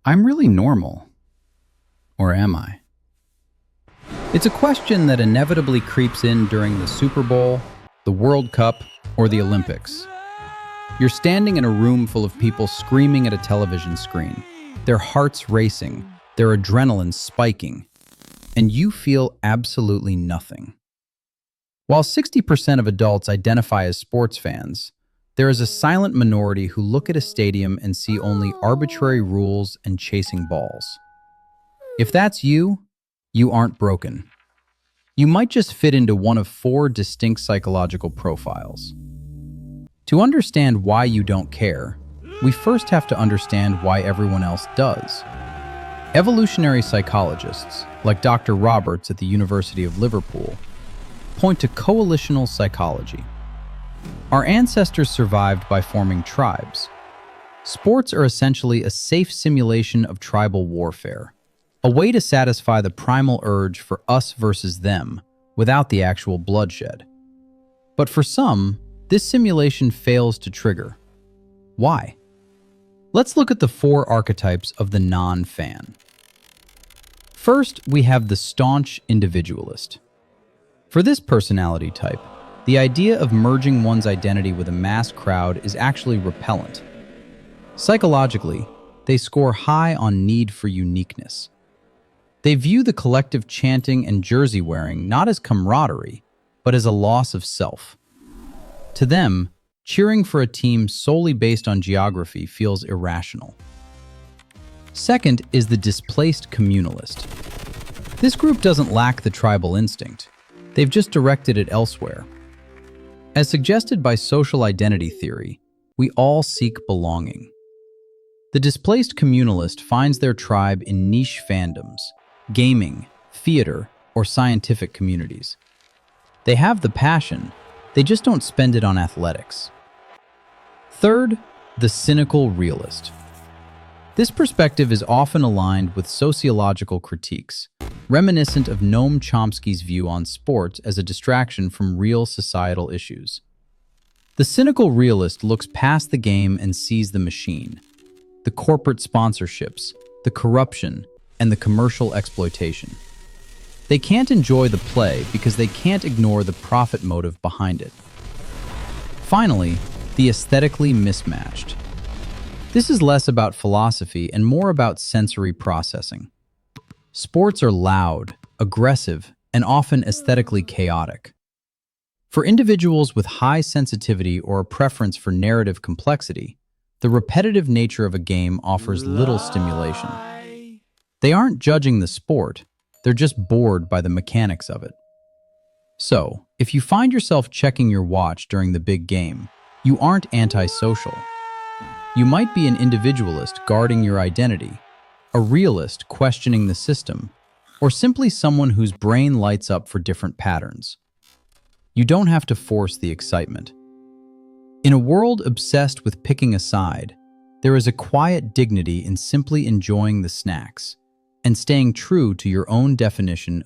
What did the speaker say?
I'm really normal. Or am I? It's a question that inevitably creeps in during the Super Bowl, the World Cup, or the Olympics. You're standing in a room full of people screaming at a television screen, their hearts racing, their adrenaline spiking, and you feel absolutely nothing. While 60% of adults identify as sports fans, there is a silent minority who look at a stadium and see only arbitrary rules and chasing balls. If that's you, you aren't broken. You might just fit into one of four distinct psychological profiles. To understand why you don't care, we first have to understand why everyone else does. Evolutionary psychologists, like Dr. Roberts at the University of Liverpool, point to coalitional psychology. Our ancestors survived by forming tribes. Sports are essentially a safe simulation of tribal warfare, a way to satisfy the primal urge for us versus them without the actual bloodshed. But for some, this simulation fails to trigger. Why? Let's look at the four archetypes of the non-fan. First, we have the staunch individualist. For this personality type, the idea of merging one's identity with a mass crowd is actually repellent. Psychologically, they score high on need for uniqueness. They view the collective chanting and jersey wearing not as camaraderie, but as a loss of self. To them, cheering for a team solely based on geography feels irrational. Second is the displaced communalist. This group doesn't lack the tribal instinct. They've just directed it elsewhere. As suggested by social identity theory, we all seek belonging. The displaced communalist finds their tribe in niche fandoms, gaming, theater, or scientific communities. They have the passion, they just don't spend it on athletics. Third, the cynical realist. This perspective is often aligned with sociological critiques, reminiscent of Noam Chomsky's view on sports as a distraction from real societal issues. The cynical realist looks past the game and sees the machine, the corporate sponsorships, the corruption, and the commercial exploitation. They can't enjoy the play because they can't ignore the profit motive behind it. Finally, the aesthetically mismatched. This is less about philosophy and more about sensory processing. Sports are loud, aggressive, and often aesthetically chaotic. For individuals with high sensitivity or a preference for narrative complexity, the repetitive nature of a game offers little stimulation. They aren't judging the sport, they're just bored by the mechanics of it. So, if you find yourself checking your watch during the big game, you aren't antisocial. You might be an individualist guarding your identity, a realist questioning the system, or simply someone whose brain lights up for different patterns. You don't have to force the excitement. In a world obsessed with picking a side, there is a quiet dignity in simply enjoying the snacks and staying true to your own definition